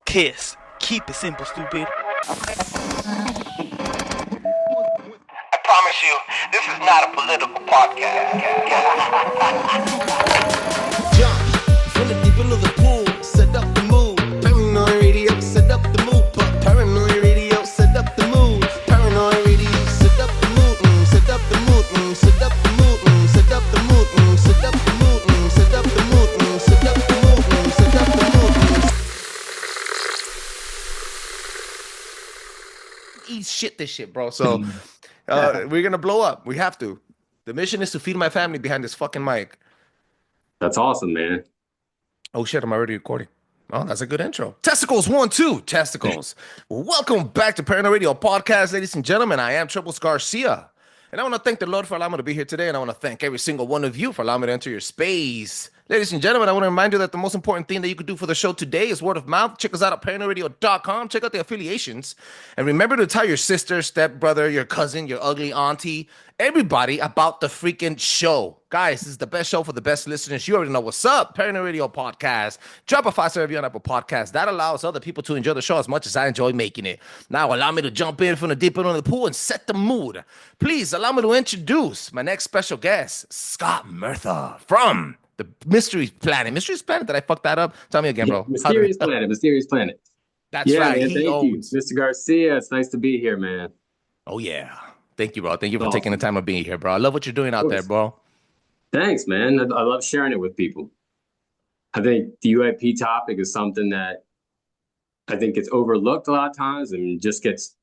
Kiss. Keep it simple, stupid. I promise you, this is not a political podcast. Jump from the deep end of the pool, set up the mood. Paranoi radio, set up the mood. Paranoi radio, set up the mood. Paranoi radio, set up the mood. Set up the mood. Set up the mood. Set up the mood. Set up the mood. Set up the mood. Set up the mood. Set up the mood. Eat shit this shit, bro. So we're gonna blow up. We have to. The mission is to feed my family behind this fucking mic. That's awesome, man. Oh shit, I'm already recording. Oh, that's a good intro. Testicles 1, 2, testicles. Welcome back to Paranoi Radio Podcast, ladies and gentlemen. I am Trebles Garcia. And I want to thank the Lord for allowing me to be here today. And I want to thank every single one of you for allowing me to enter your space. Ladies and gentlemen, I want to remind you that the most important thing that you could do for the show today is word of mouth. Check us out at paranoiradio.com. Check out the affiliations. And remember to tell your sister, stepbrother, your cousin, your ugly auntie, everybody about the freaking show. Guys, this is the best show for the best listeners. You already know what's up. Paranoi Radio Podcast. Drop a 5-star review on Apple Podcasts. That allows other people to enjoy the show as much as I enjoy making it. Now, allow me to jump in from the deep end of the pool and set the mood. Please allow me to introduce my next special guest, Scot Murtha from the Mystery Planet. Mystery Planet? Did I fuck that up? Tell me again, bro. Mysterious Planet. Mysterious Planet. That's right. Man, thank you, Mr. Garcia. It's nice to be here, man. Oh, yeah. Thank you, bro. Thank you for taking the time of being here, bro. I love what you're doing out there, bro. Thanks, man. I love sharing it with people. I think the UAP topic is something that I think gets overlooked a lot of times and just gets,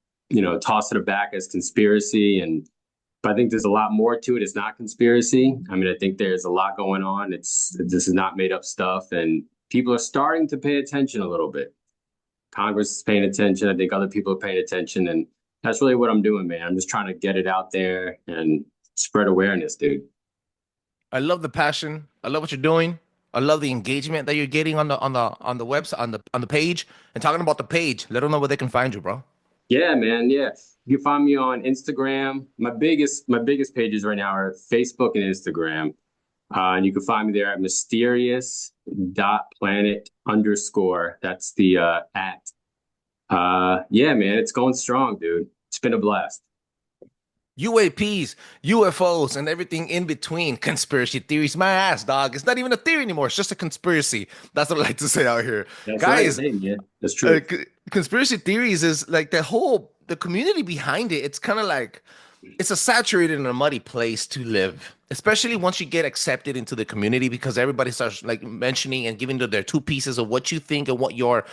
tossed to the back as conspiracy. But I think there's a lot more to it. It's not conspiracy. I mean, I think there's a lot going on. This is not made up stuff. And people are starting to pay attention a little bit. Congress is paying attention. I think other people are paying attention. And that's really what I'm doing, man. I'm just trying to get it out there and spread awareness, dude. I love the passion. I love what you're doing. I love the engagement that you're getting on the website, on the page. And talking about the page, let them know where they can find you, bro. Yeah, man. Yeah. You can find me on Instagram. My biggest pages right now are Facebook and Instagram. And you can find me there at mysterious.planet_. That's the at. Yeah, man, it's going strong, dude. It's been a blast. UAPs, UFOs, and everything in between. Conspiracy theories. My ass, dog. It's not even a theory anymore. It's just a conspiracy. That's what I like to say out here. That's guys. Right, yeah, that's true. Conspiracy theories is like the community behind it. It's kind of like it's a saturated and a muddy place to live, especially once you get accepted into the community, because everybody starts like mentioning and giving their two pieces of what you think and what your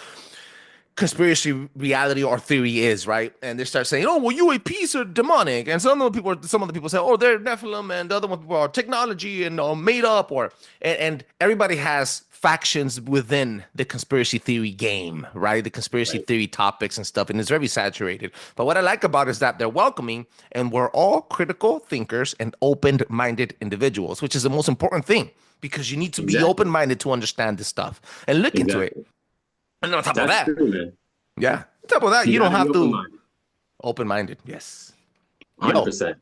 conspiracy reality or theory is, right? And they start saying, oh, well, UAPs are demonic, and some of the people say, oh, they're Nephilim, and the other one people are technology and made up, and everybody has factions within the conspiracy theory game, right? The conspiracy theory topics and stuff, and it's very saturated. But what I like about it is that they're welcoming, and we're all critical thinkers and open-minded individuals, which is the most important thing, because you need to be open-minded to understand this stuff and look into it. And on top of that, true, yeah, on top of that, you don't have to open-minded. Yes, 100%.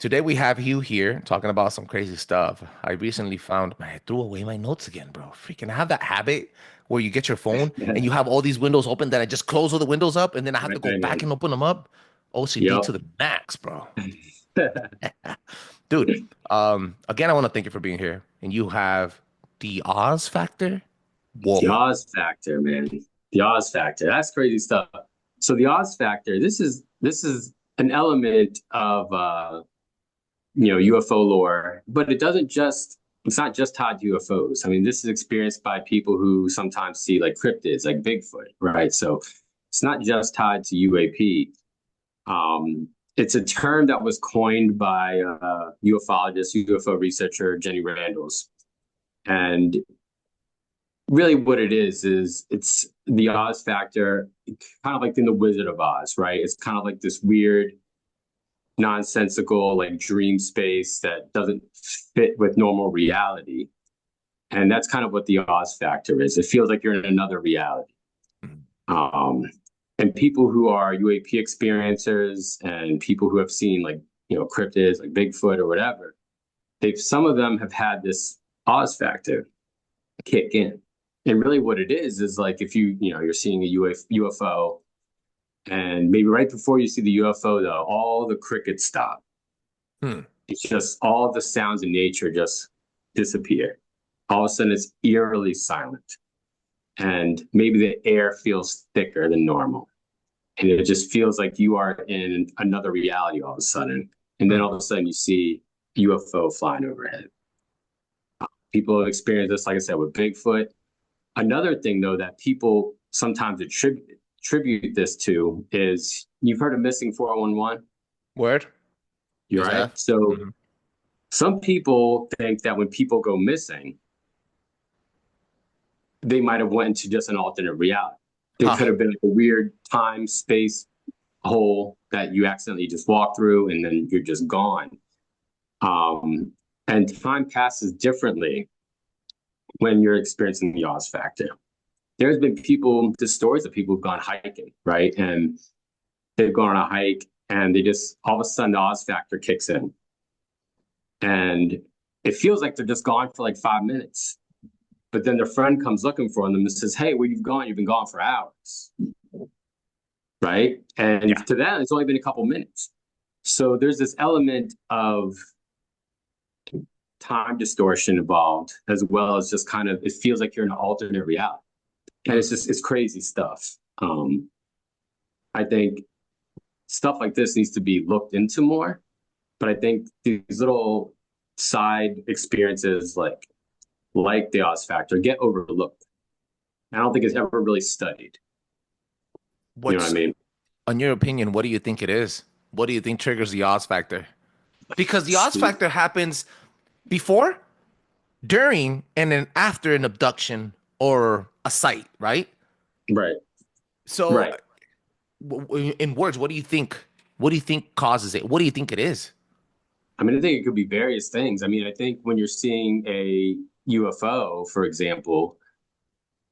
Today we have you here talking about some crazy stuff. I recently found, I threw away my notes again, bro. Freaking, I have that habit where you get your phone and you have all these windows open that I just close all the windows up and then I have to go back and open them up. OCD to the max, bro. Dude, again, I want to thank you for being here. And you have the Oz factor. Whoa. The Oz factor, man. The Oz factor. That's crazy stuff. So the Oz factor, this is an element of UFO lore, but it's not just tied to UFOs. I mean, this is experienced by people who sometimes see like cryptids, like Bigfoot, right? So it's not just tied to UAP. It's a term that was coined by ufologist, UFO researcher Jenny Randles. And really what it is it's the Oz factor, kind of like in the Wizard of Oz, right? It's kind of like this weird, nonsensical, like dream space that doesn't fit with normal reality. And that's kind of what the Oz factor is. It feels like you're in another reality. And people who are UAP experiencers and people who have seen like, cryptids like Bigfoot or whatever, some of them have had this Oz factor kick in. And really what it is like if you're seeing a UFO, and maybe right before you see the UFO, though, all the crickets stop. It's just all the sounds in nature just disappear. All of a sudden, it's eerily silent. And maybe the air feels thicker than normal. And it just feels like you are in another reality all of a sudden. And then all of a sudden, you see a UFO flying overhead. People have experienced this, like I said, with Bigfoot. Another thing, though, that people sometimes attribute this to is, you've heard of missing 411? Word. You're right. That? So some people think that when people go missing, they might have went into just an alternate reality. It could have been like a weird time space hole that you accidentally just walk through and then you're just gone. And time passes differently when you're experiencing the Oz factor. There's been there's stories of people who've gone hiking, right? And they've gone on a hike and they just, all of a sudden, the Oz factor kicks in. And it feels like they're just gone for like 5 minutes. But then their friend comes looking for them and says, hey, where you've gone? You've been gone for hours. Right? And to them, it's only been a couple minutes. So there's this element of time distortion involved, as well as just kind of, it feels like you're in an alternate reality. And it's crazy stuff. I think stuff like this needs to be looked into more. But I think these little side experiences like the Oz factor get overlooked. I don't think it's ever really studied. You know what I mean? In your opinion, what do you think it is? What do you think triggers the Oz factor? Because the Oz factor happens before, during, and then after an abduction or a sight, right? Right. So, in words, what do you think? What do you think causes it? What do you think it is? I mean, I think it could be various things. I mean, I think when you're seeing a UFO, for example,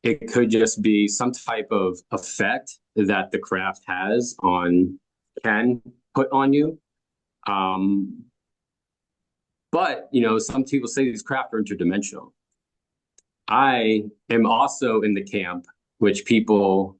it could just be some type of effect that the craft can put on you. But, some people say these craft are interdimensional. I am also in the camp, which people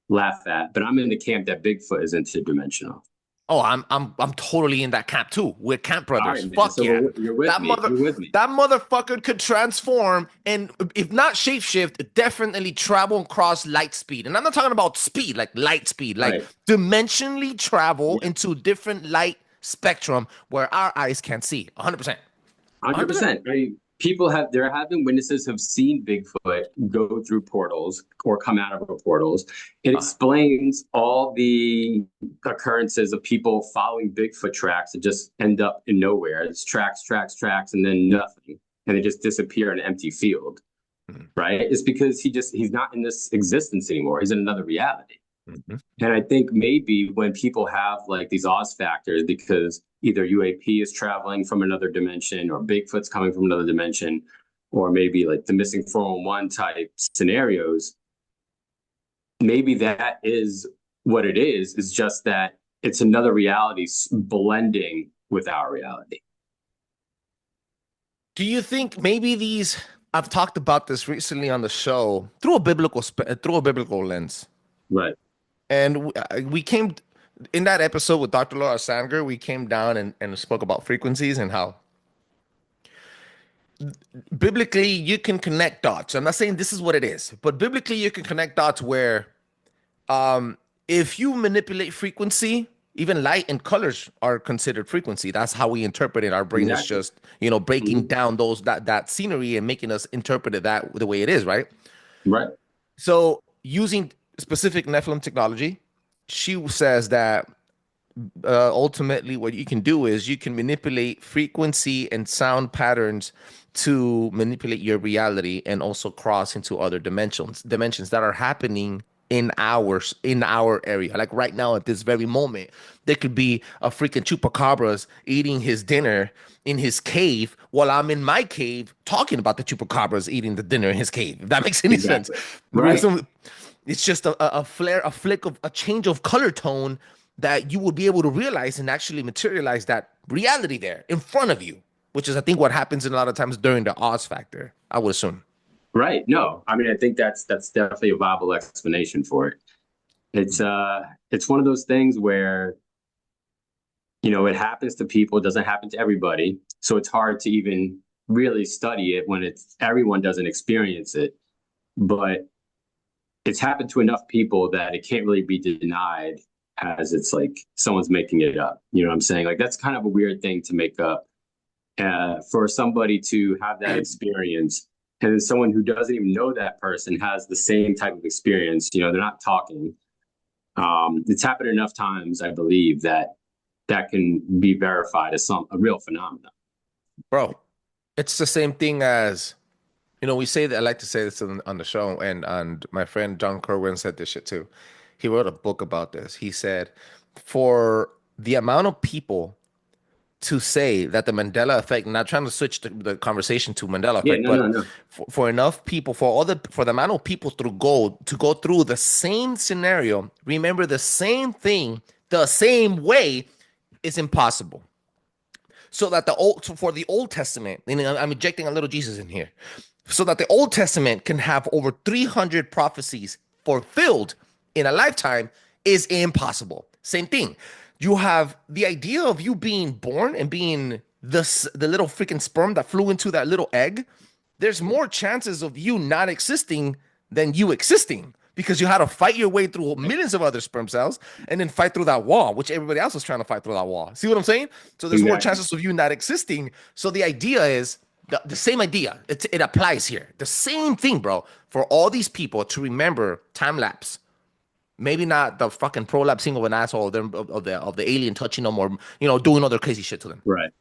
laugh at, but I'm in the camp that Bigfoot is interdimensional. Oh, I'm totally in that camp too. We're camp brothers. Right, Fuck so yeah. You're with me. That motherfucker could transform and, if not shapeshift, definitely travel across light speed. And I'm not talking about speed, like light speed, like dimensionally travel into different light spectrum where our eyes can't see. 100%. 100%. Right? There have been witnesses have seen Bigfoot go through portals or come out of portals. It explains all the occurrences of people following Bigfoot tracks that just end up in nowhere. It's tracks, and then nothing. And they just disappear in an empty field. Right? It's because he's not in this existence anymore. He's in another reality. And I think maybe when people have like these Oz factors, because either UAP is traveling from another dimension or Bigfoot's coming from another dimension, or maybe like the missing 411 type scenarios, maybe that is what it is just that it's another reality blending with our reality. Do you think maybe I've talked about this recently on the show through a biblical lens. Right. And we came in that episode with Dr. Laura Sanger, we came down and spoke about frequencies and how biblically you can connect dots. I'm not saying this is what it is, but biblically you can connect dots where if you manipulate frequency, even light and colors are considered frequency. That's how we interpret it. Our brain is just, breaking down that scenery and making us interpret it the way it is, right? Right. So using specific Nephilim technology, she says that ultimately what you can do is you can manipulate frequency and sound patterns to manipulate your reality and also cross into other dimensions that are happening in our area. Like right now at this very moment, there could be a freaking chupacabras eating his dinner in his cave while I'm in my cave talking about the chupacabras eating the dinner in his cave. If that makes any sense. Right. It's just a flare, a flick of a change of color tone that you would be able to realize and actually materialize that reality there in front of you, which is, I think, what happens a lot of times during the Oz factor, I would assume. Right. No, I mean, I think that's definitely a viable explanation for it. It's one of those things where, it happens to people, it doesn't happen to everybody. So it's hard to even really study it when it's everyone doesn't experience it. But it's happened to enough people that it can't really be denied as it's like someone's making it up. You know what I'm saying? Like that's kind of a weird thing to make up for somebody to have that experience. And then someone who doesn't even know that person has the same type of experience. They're not talking. It's happened enough times, I believe, that can be verified as a real phenomenon. Bro, it's the same thing as, we say that. I like to say this on the show, and my friend John Kerwin said this shit too. He wrote a book about this. He said, for the amount of people to say that the Mandela effect, not trying to switch the conversation to Mandela Yeah, effect, no, but no, no. for enough people, for the amount of people to go through the same scenario, remember the same thing the same way, is impossible. So that for the Old Testament, and I'm injecting a little Jesus in here, so that the Old Testament can have over 300 prophecies fulfilled in a lifetime is impossible. Same thing. You have the idea of you being born and being the little freaking sperm that flew into that little egg. There's more chances of you not existing than you existing, because you had to fight your way through millions of other sperm cells and then fight through that wall, which everybody else was trying to fight through that wall. See what I'm saying? So there's more Exactly. chances of you not existing. So the idea is the same idea. It applies here. The same thing, bro. For all these people to remember time lapse, maybe not the fucking prolapsing of an asshole of the alien touching them, or doing other crazy shit to them. Right.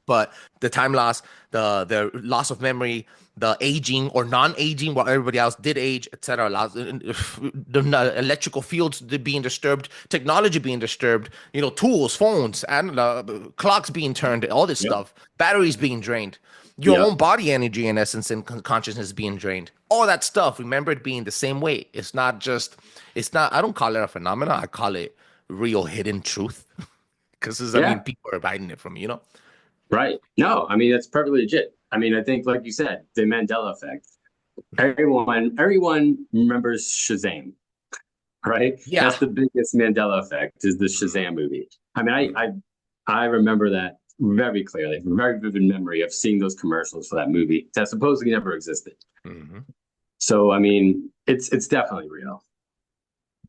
But the time loss, the loss of memory, the aging or non-aging while everybody else did age, etc. The electrical fields being disturbed, technology being disturbed, tools, phones, and clocks being turned, all this Yep. stuff, batteries being drained, your Yep. own body energy in essence and consciousness being drained, all that stuff. Remember it being the same way. It's not. I don't call it a phenomenon. I call it real hidden truth, because Yeah. people are hiding it from me. Right. No, I mean, that's perfectly legit. I mean, I think, like you said, the Mandela effect. Everyone remembers Shazam, right? Yeah. That's the biggest Mandela effect, is the Shazam movie. I mean, I remember that very clearly, very vivid memory of seeing those commercials for that movie that supposedly never existed. Mm-hmm. So, I mean, it's definitely real.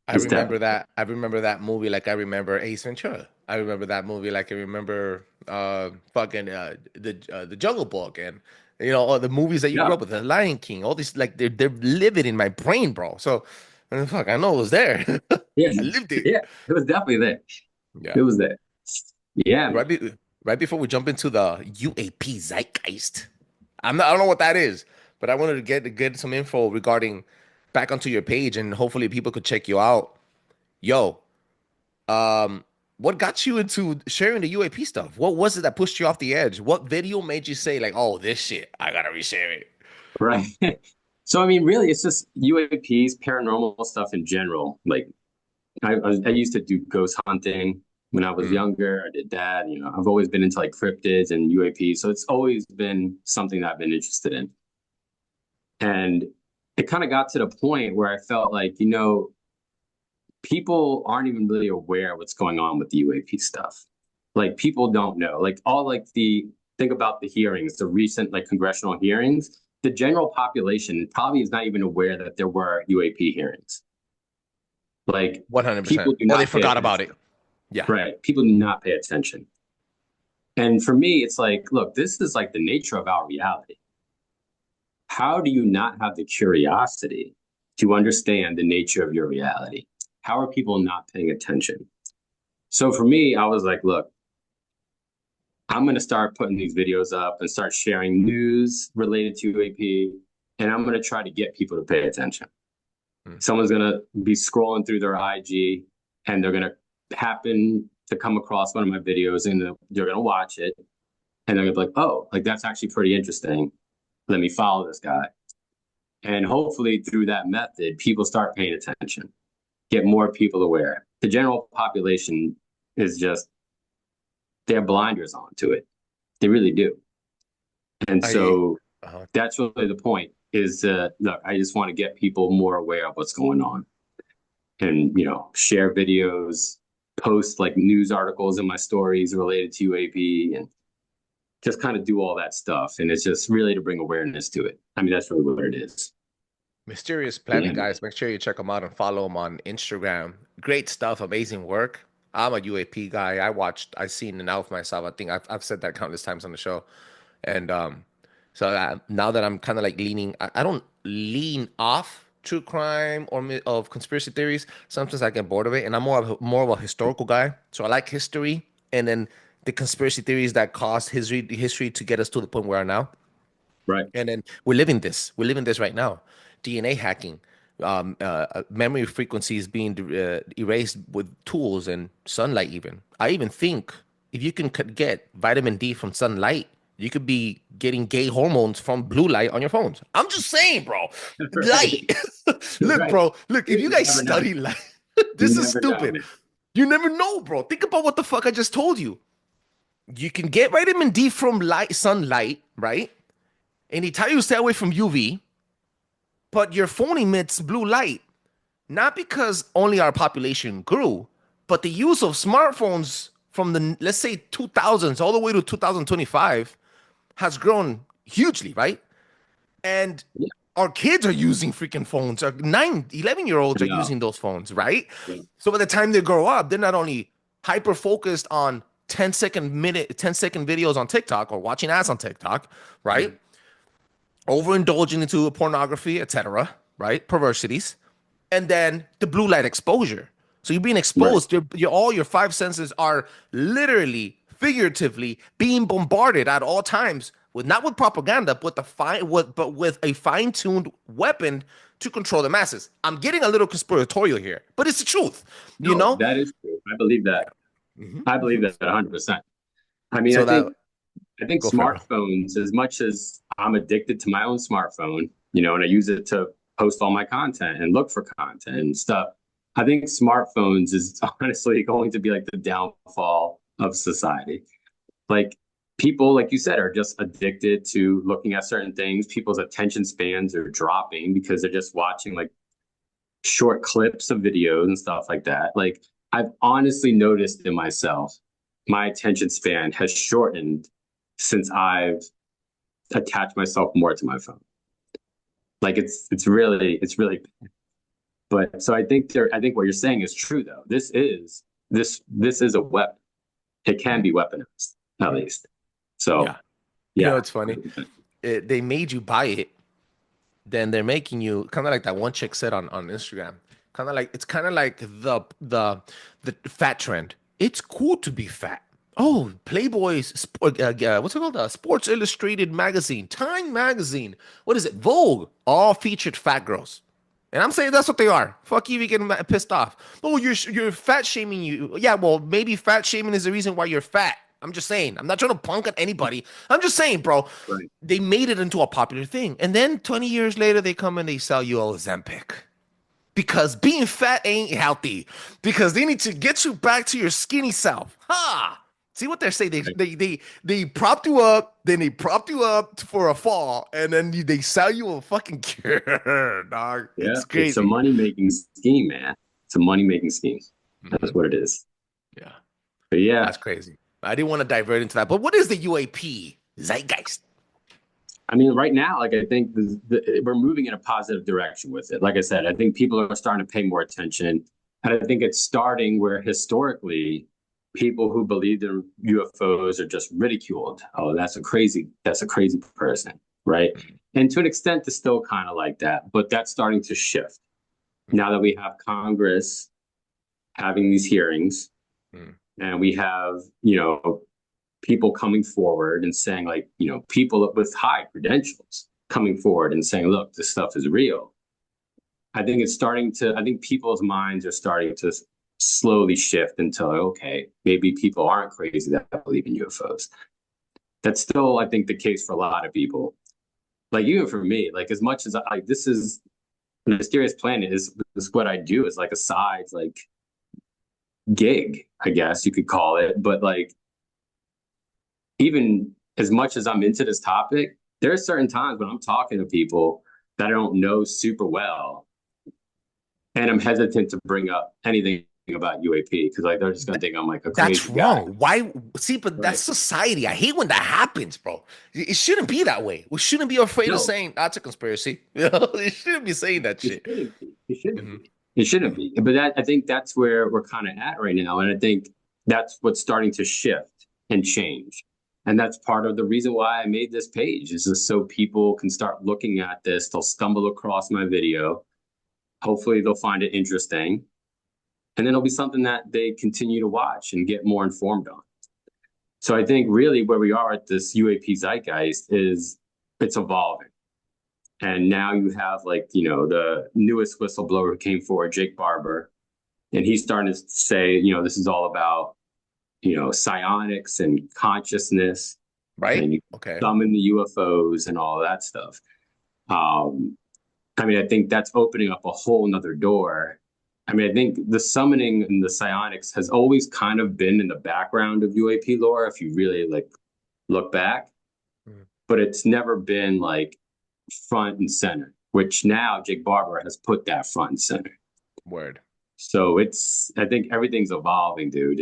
I remember that. I remember that movie like I remember Ace Ventura. I remember that movie like I remember the Jungle Book, and all the movies that you Yeah. grew up with, The Lion King, all these, like they're living in my brain, bro. So fuck, I know it was there. Yeah. I lived it. Yeah. It was definitely there. Yeah. It was there. Yeah, man. Right before we jump into the UAP zeitgeist, I don't know what that is, but I wanted to get some info regarding back onto your page, and hopefully people could check you out. Yo, what got you into sharing the UAP stuff? What was it that pushed you off the edge? What video made you say like, "Oh, this shit, I gotta reshare it"? Right. So, I mean, really, it's just UAPs, paranormal stuff in general. Like, I used to do ghost hunting when I was younger. I did that. I've always been into like cryptids and UAPs. So it's always been something that I've been interested in. And it kind of got to the point where I felt like, people aren't even really aware of what's going on with the UAP stuff. Like, people don't know. Like, think about the hearings, the recent like congressional hearings. The general population probably is not even aware that there were UAP hearings. Like, 100%. people do not they pay forgot about it. attention. Yeah. Right. People do not pay attention. And for me, it's like, look, this is like the nature of our reality. How do you not have the curiosity to understand the nature of your reality? How are people not paying attention? So for me, I was like, look, I'm going to start putting these videos up and start sharing news related to UAP, and I'm going to try to get people to pay attention. Someone's going to be scrolling through their IG, and they're going to happen to come across one of my videos, and they're going to watch it, and they're going to be like, oh, like that's actually pretty interesting. Let me follow this guy. And hopefully through that method, people start paying attention, get more people aware. The general population is just, they have blinders on to it. They really do. And so that's really the point. is look, I just want to get people more aware of what's going on, and share videos, post like news articles in my stories related to UAP, and just kind of do all that stuff. And it's just really to bring awareness to it. I mean, that's really what it is. Mysterious Planet, Yeah. guys. Make sure you check them out and follow them on Instagram. Great stuff, amazing work. I'm a UAP guy. I seen it out for myself. I think I've said that countless times on the show. And now that I'm kind of like leaning, I don't lean off true crime or of conspiracy theories. Sometimes I get bored of it, and I'm more of a historical guy. So I like history, and then the conspiracy theories that caused history to get us to the point we are now. Right. And then we're living this. We're living this right now. DNA hacking, memory frequencies being erased with tools and sunlight. Even I even think if you can get vitamin D from sunlight, you could be getting gay hormones from blue light on your phones. I'm just saying, bro. Light. Look, Right. bro. Look, if you guys never know. study light, this You is never know. stupid. You never know, bro. Think about what the fuck I just told you. You can get vitamin D from sunlight, right? And they tell you to stay away from UV, but your phone emits blue light, not because only our population grew, but the use of smartphones from the, let's say, 2000s all the way to 2025 has grown hugely, right? And Yeah. our kids are using freaking phones. Our 11-year-olds are Yeah. using those phones, right? Yeah. So by the time they grow up, they're not only hyper focused on 10-second videos on TikTok or watching ads on TikTok, right? Overindulging into pornography, etc., right? Perversities, and then the blue light exposure. So you're being exposed. All your five senses are literally, figuratively being bombarded at all times with not with propaganda, but with a fine-tuned weapon to control the masses. I'm getting a little conspiratorial here, but it's the truth. You know, that is true. I believe that. I believe that 100%. I mean, So I think Go for it. smartphones, as much as I'm addicted to my own smartphone, and I use it to post all my content and look for content and stuff. I think smartphones is honestly going to be like the downfall of society. Like people, like you said, are just addicted to looking at certain things. People's attention spans are dropping because they're just watching like short clips of videos and stuff like that. Like I've honestly noticed in myself, my attention span has shortened since I've attached myself more to my phone. Like it's really bad. But so I think what you're saying is true though. This is a weapon. It can be weaponized at least. So Yeah. You know, it's funny. They made you buy it, then they're making you kind of like that one chick said on Instagram. It's kind of like the fat trend. It's cool to be fat. Oh, Playboy's what's it called? Sports Illustrated magazine, Time magazine. What is it? Vogue. All featured fat girls. And I'm saying that's what they are. Fuck you, if you're getting pissed off. Oh, you're fat shaming you. Yeah, well, maybe fat shaming is the reason why you're fat. I'm just saying. I'm not trying to punk on anybody. I'm just saying, bro. Right. They made it into a popular thing. And then 20 years later, they come and they sell you Ozempic. Because being fat ain't healthy. Because they need to get you back to your skinny self. Ha! See what they're saying? They prop you up, then they prop you up for a fall, and then they sell you a fucking cure, dog. Yeah, It's crazy. it's a money-making scheme, man. It's a money-making scheme. That's what it is. Yeah. But yeah, That's crazy. I didn't want to divert into that, but what is the UAP zeitgeist? I mean, right now, like I think we're moving in a positive direction with it. Like I said, I think people are starting to pay more attention, and I think it's starting where historically people who believed in UFOs are just ridiculed. Oh, that's a crazy person, right? And to an extent, it's still kind of like that, but that's starting to shift now that we have Congress having these hearings, and we have people coming forward and saying, like, people with high credentials coming forward and saying, look, this stuff is real. I think people's minds are starting to slowly shift into, okay, maybe people aren't crazy that believe in UFOs. That's still, I think, the case for a lot of people. Like even for me, like as much as this is Mysterious Planet is what I do is like a side like gig, I guess you could call it. But like even as much as I'm into this topic, there are certain times when I'm talking to people that I don't know super well, and I'm hesitant to bring up anything about UAP because like they're just gonna think I'm like a That's crazy guy. wrong. Why? See, but that's Right. society. I hate when that happens, bro. It shouldn't be that way. We shouldn't be afraid of No, saying that's a conspiracy. You know, they shouldn't be saying that it shit. shouldn't be. It shouldn't Hmm. be. It shouldn't Hmm. be. But I think that's where we're kind of at right now. And I think that's what's starting to shift and change. And that's part of the reason why I made this page is just so people can start looking at this. They'll stumble across my video. Hopefully they'll find it interesting. And then it'll be something that they continue to watch and get more informed on. So I think really where we are at this UAP zeitgeist is it's evolving. And now you have like, the newest whistleblower who came forward, Jake Barber, and he's starting to say, this is all about, psionics and consciousness, Right? and you Okay. summon the UFOs and all of that stuff. Um, I mean, I think that's opening up a whole nother door. I mean, I think the summoning and the psionics has always kind of been in the background of UAP lore, if you really like look back, Mhm. but it's never been like front and center, which now Jake Barber has put that front and center. Word. So I think everything's evolving, dude.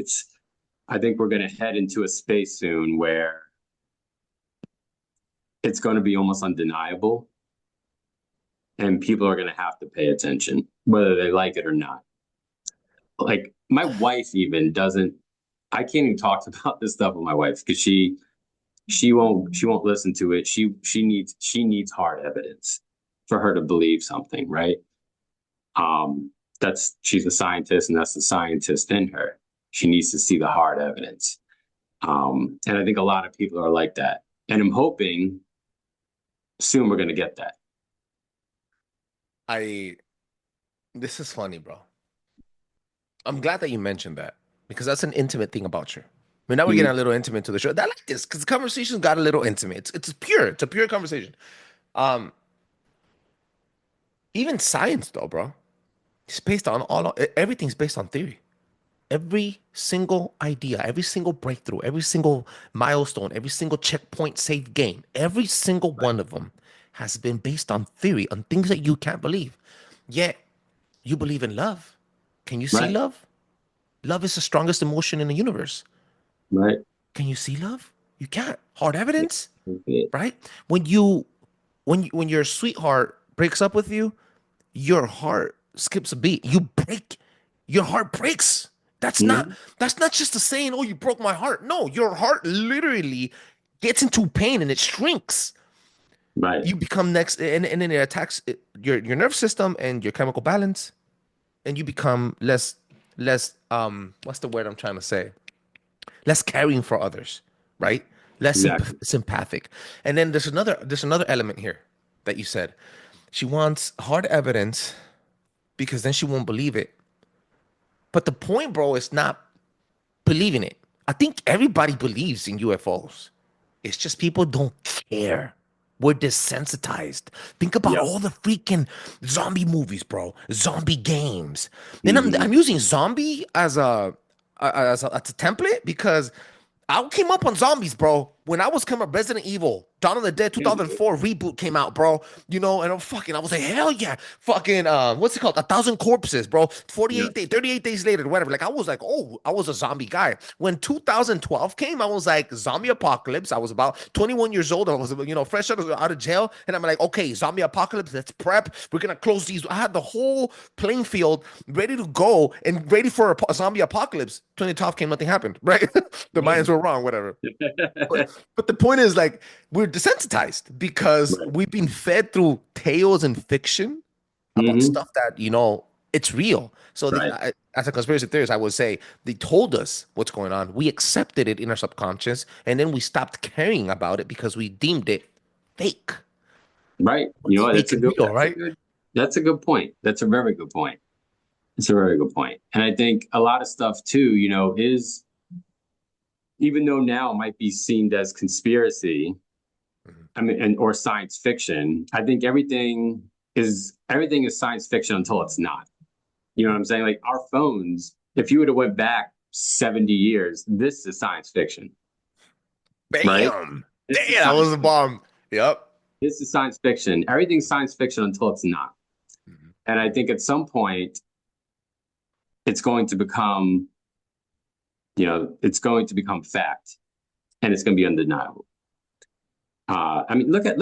I think we're going to head into a space soon where it's going to be almost undeniable and people are going to have to pay attention, whether they like it or not. Like my wife even doesn't, I can't even talk about this stuff with my wife because she won't listen to it. She needs hard evidence for her to believe something, right? She's a scientist and that's the scientist in her. She needs to see the hard evidence. And I think a lot of people are like that. And I'm hoping soon we're gonna get that. I. This is funny, bro. I'm glad that you mentioned that because that's an intimate thing about you. I mean, now we're getting a little intimate to the show. I like this because the conversation got a little intimate. It's pure. It's a pure conversation. Um, Even science, though, bro. It's based on everything's based on theory. Every single idea, every single breakthrough, every single milestone, every single checkpoint save game, every single Right. one of them has been based on theory, on things that you can't believe. Yet you believe in love. Can you see Right. love? Love is the strongest emotion in the universe. Right. Can you see love? You can't. Hard evidence, Yeah. right? When your sweetheart breaks up with you, your heart skips a beat. Your heart breaks. That's not Mhm. that's not just a saying, oh, you broke my heart. No, your heart literally gets into pain and it shrinks. Right. You become next and then it attacks your nerve system and your chemical balance, and you become less what's the word I'm trying to say? Less caring for others, right? Less Exactly. sympathetic. And then there's another element here that you said. She wants hard evidence because then she won't believe it. But the point, bro, is not believing it. I think everybody believes in UFOs. It's just people don't care. We're desensitized. Think about Yep. all the freaking zombie movies, bro. Zombie games. And I'm Hmm. I'm using zombie as a template because I came up on zombies, bro. When I was coming up, Resident Evil, Dawn of the Dead Yeah. 2004 reboot came out, bro. And I was like, hell yeah. Fucking, what's it called? 1,000 Corpses, bro. Yeah. 48 days, 38 days later, whatever. Like, I was like, oh, I was a zombie guy. When 2012 came, I was like, zombie apocalypse. I was about 21 years old. I was, fresh out of jail. And I'm like, okay, zombie apocalypse, let's prep. We're going to close these. I had the whole playing field ready to go and ready for a zombie apocalypse. 2012 came, nothing happened, right? The Mayans were wrong, whatever. But the point is, like, we're desensitized because Right. we've been fed through tales and fiction about Hmm. stuff that it's real. So Right. as a conspiracy theorist, I would say they told us what's going on. We accepted it in our subconscious, and then we stopped caring about it because we deemed it fake. Right. What's fake That's a and good real, right? that's a good point. That's a very good point. It's a very good point. And I think a lot of stuff too, is even though now it might be seen as conspiracy, Mhm. I mean, or science fiction, I think everything is science fiction until it's not. You know what I'm saying? Like our phones, if you would have went back 70 years, this is science fiction, right? Bam! This Damn, is that science was a fiction. bomb. Yep. This is science fiction. Everything's science fiction until it's not. Mhm. And I think at some point it's going to become, it's going to become fact, and it's going to be undeniable. I mean, look at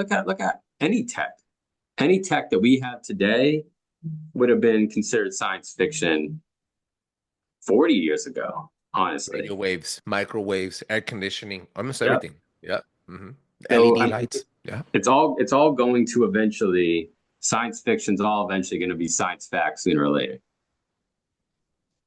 any tech that we have today would have been considered science fiction 40 years ago, Radio honestly. waves, microwaves, air conditioning, almost Yeah. everything. Yeah. Hmm. So LED lights. Yeah. it's all going to eventually, science fiction's all eventually going to be science fact sooner or later.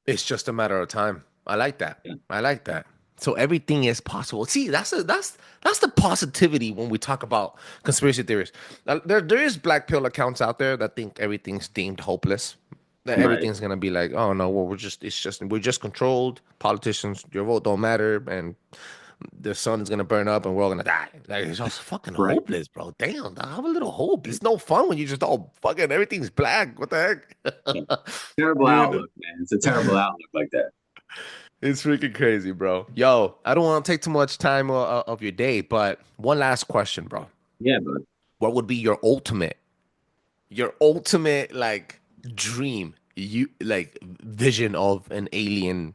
It's just a matter of time. I like that. Yeah. I like that. So everything is possible. See, that's the positivity when we talk about conspiracy theories. There is black pill accounts out there that think everything's deemed hopeless. That Right. everything's gonna be like, oh no, well we're just controlled. Politicians, your vote don't matter, and the sun is gonna burn up and we're all gonna die. Like it's just fucking Right. hopeless, bro. Damn, dog, have a little hope. It's no fun when you just all fucking everything's black. What the Yeah. heck? Terrible You know? outlook, man. It's a terrible outlook like that. It's freaking crazy, bro. Yo, I don't want to take too much time of your day, but one last question, bro. Yeah, but What would be your ultimate like dream, you like vision of an alien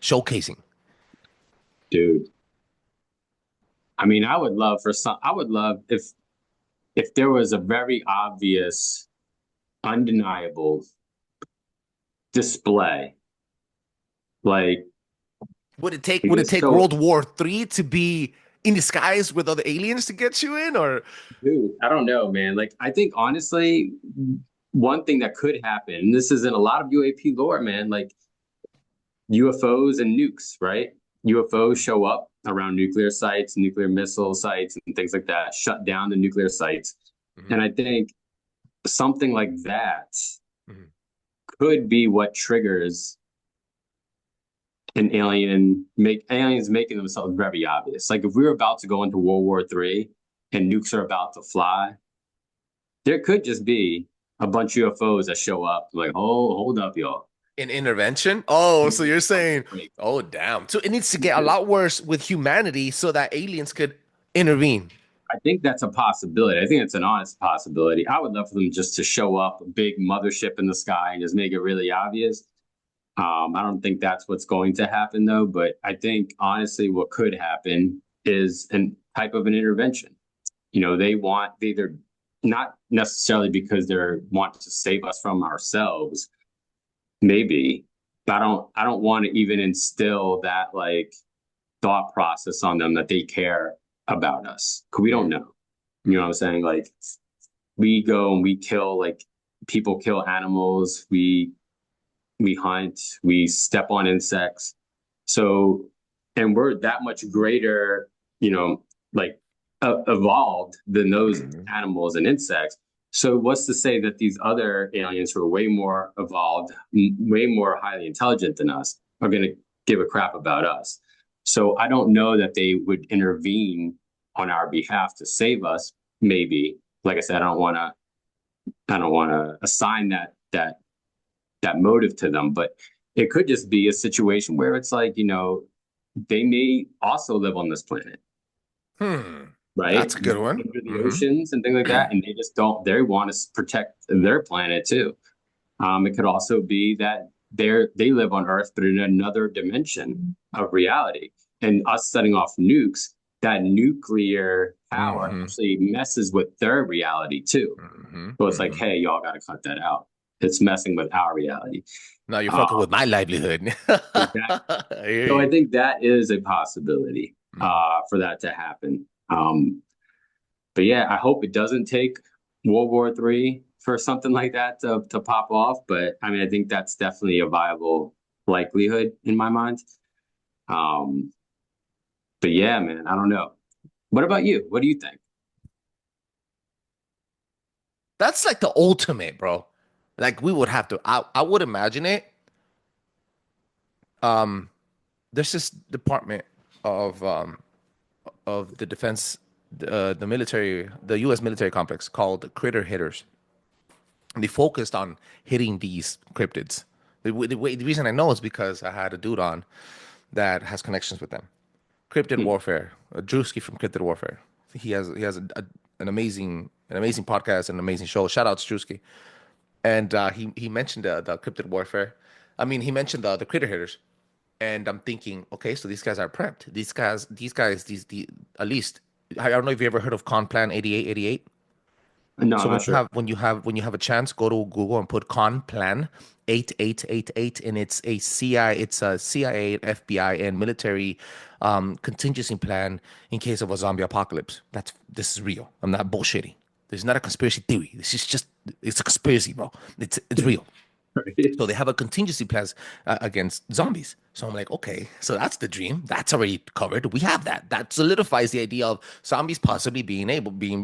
showcasing? dude, I mean, I would love if there was a very obvious, undeniable display. Like Would it just take so, World War III to be in disguise with other aliens to get you in, or dude, I don't know, man. Like, I think honestly, one thing that could happen, and this is in a lot of UAP lore, man, like UFOs and nukes, right? UFOs show up around nuclear sites, nuclear missile sites, and things like that, shut down the nuclear sites. Mhm, And I think something like that mhm. could be what triggers aliens making themselves very obvious. Like if we were about to go into World War III and nukes are about to fly, there could just be a bunch of UFOs that show up like, oh, hold up, y'all. An intervention? Oh, so you're saying, oh damn. So it needs to get a lot worse with humanity so that aliens could intervene. I think that's a possibility. I think it's an honest possibility. I would love for them just to show up, a big mothership in the sky, and just make it really obvious. I don't think that's what's going to happen though, but I think honestly, what could happen is an type of an intervention. They either not necessarily because they're want to save us from ourselves, maybe, but I don't want to even instill that like thought process on them that they care about us because we don't know. You know what I'm saying? Like we go and we kill, like people kill animals, we hunt, we step on insects. So, and we're that much greater, like evolved than those Mhm. animals and insects. So, what's to say that these other aliens who are way more evolved, way more highly intelligent than us, are going to give a crap about us? So, I don't know that they would intervene on our behalf to save us. Maybe, like I said, I don't want to assign that motive to them, but it could just be a situation where it's like, they may also live on this planet, Hmm. right? That's a good one. Live under the Hmm. oceans and things like that, and they want to protect their planet too. It could also be that they live on Earth, but in another dimension of reality. And us setting off nukes, that nuclear power Hmm. actually messes with their reality too. Hmm. So it's like, Hmm. hey, y'all got to cut that out. It's messing with our reality. Now you're fucking with Um, my livelihood. exactly. I hear So I you. think that is a possibility Mhm. for that to happen. But yeah, I hope it doesn't take World War III for something like that to pop off. But I mean, I think that's definitely a viable likelihood in my mind. Um, but yeah, man, I don't know. What about you? What do you think? That's like the ultimate, bro. Like we would have to. I would imagine it. Um, there's this department of the defense, the military, the U.S. military complex called Critter Hitters, and they focused on hitting these cryptids. The reason I know is because I had a dude on that has connections with them. Cryptid Hmm. warfare, Drewski from Cryptid Warfare. He has an amazing podcast, an amazing show. Shout out Strusky. And he mentioned the cryptid warfare. I mean, he mentioned the critter hitters. And I'm thinking, okay, so these guys are prepped. These guys, at least, I don't know if you ever heard of Conplan 8888. No, So I'm not sure. when you have a chance, go to Google and put Conplan 8888, and it's a CIA, FBI, and military contingency plan in case of a zombie apocalypse. This is real. I'm not bullshitting. There's not a conspiracy theory. It's a conspiracy, bro. It's real. So they have a contingency plans against zombies. So I'm like, okay, so that's the dream. That's already covered. We have that. That solidifies the idea of zombies possibly being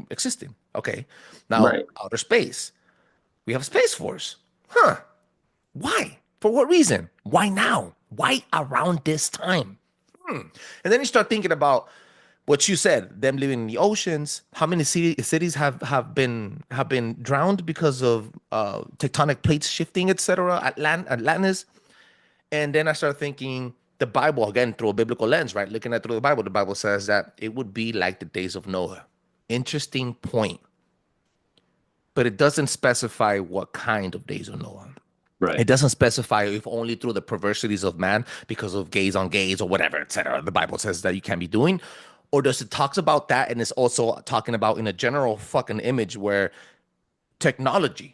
existing. Okay. Now, outer space. We have Space Force. Huh. Why? For what reason? Why now? Why around this time? And then you start thinking about what you said, them living in the oceans. How many cities have been drowned because of tectonic plates shifting, etc. Atlantis. And then I started thinking the Bible, again, through a biblical lens, right? Looking at through the Bible says that it would be like the days of Noah. Interesting point. But it doesn't specify what kind of days of Noah. Right. It doesn't specify if only through the perversities of man because of gays on gays or whatever, etc. The Bible says that you can be doing. Or does it talks about that and it's also talking about in a general fucking image where technological,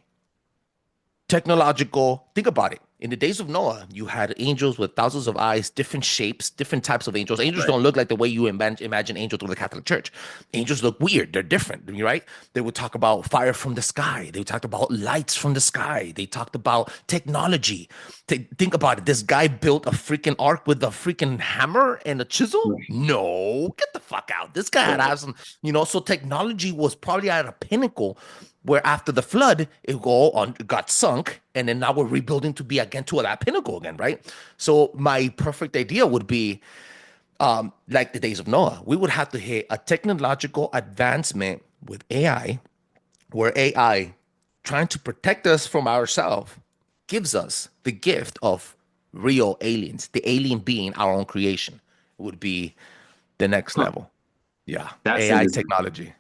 think about it. In the days of Noah, you had angels with thousands of eyes, different shapes, different types of angels. Angels don't look like the way you imagine angels through the Catholic Church. Angels look weird. They're different, right? They would talk about fire from the sky. They would talk about lights from the sky. They talked about technology. Think about it. This guy built a freaking ark with a freaking hammer and a chisel? No, get the fuck out. This guy had to have some, so technology was probably at a pinnacle where after the flood, it got sunk, and then now we're rebuilding to be again to that pinnacle again, right? So my perfect idea would be like the days of Noah. We would have to hit a technological advancement with AI, where AI, trying to protect us from ourselves, gives us the gift of real aliens, the alien being our own creation, would be the next level. Yeah, That's AI technology.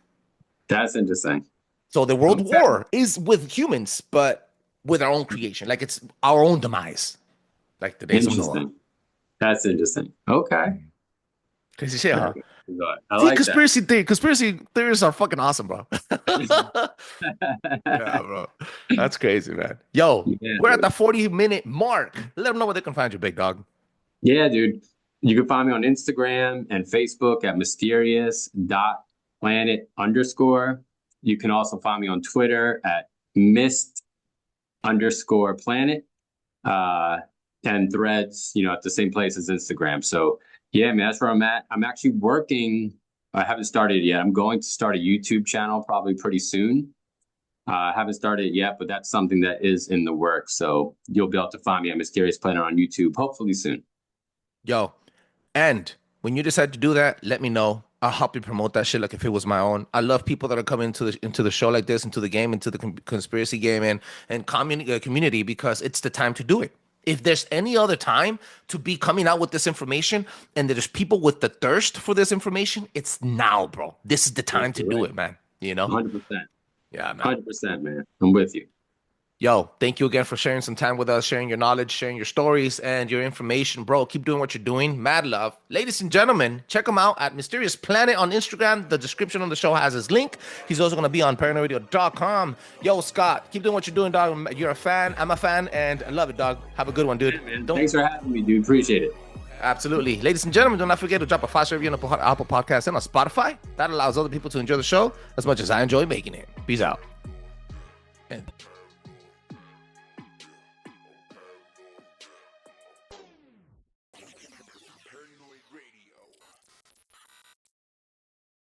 That's interesting. So the world war is with humans, but with our own creation. Like it's our own demise. Like the days of Noah. That's interesting. Okay. Crazy shit, huh? I like conspiracy theories are fucking awesome, bro. Yeah, bro. That's crazy, man. Yo, we're at the 40-minute mark. Let them know where they can find you, big dog. Yeah, dude. You can find me on Instagram and Facebook at mysterious.planet_. You can also find me on Twitter at mist_planet, and Threads, at the same place as Instagram. So yeah, man, that's where I'm at. I'm actually working. I haven't started yet. I'm going to start a YouTube channel probably pretty soon. I haven't started yet, but that's something that is in the works. So you'll be able to find me at Mysterious Planet on YouTube, hopefully soon. Yo, and when you decide to do that, let me know. I'll help you promote that shit like if it was my own. I love people that are coming into the show like this, into the game, into the conspiracy game and community, because it's the time to do it. If there's any other time to be coming out with this information and there's people with the thirst for this information, it's now, bro. This is the time to do it, man. 100%. Yeah, man. 100%, man. I'm with you. Yo, thank you again for sharing some time with us, sharing your knowledge, sharing your stories and your information, bro. Keep doing what you're doing. Mad love. Ladies and gentlemen, check him out at Mysterious Planet on Instagram. The description on the show has his link. He's also going to be on ParanoiRadio.com. Yo, Scott, keep doing what you're doing, dog. You're a fan. I'm a fan, and I love it, dog. Have a good one, dude. Yeah, man. Thanks for having me, dude. Appreciate it. Absolutely. Ladies and gentlemen, do not forget to drop a 5-star review on Apple Podcasts and on Spotify. That allows other people to enjoy the show as much as I enjoy making it. Peace out. And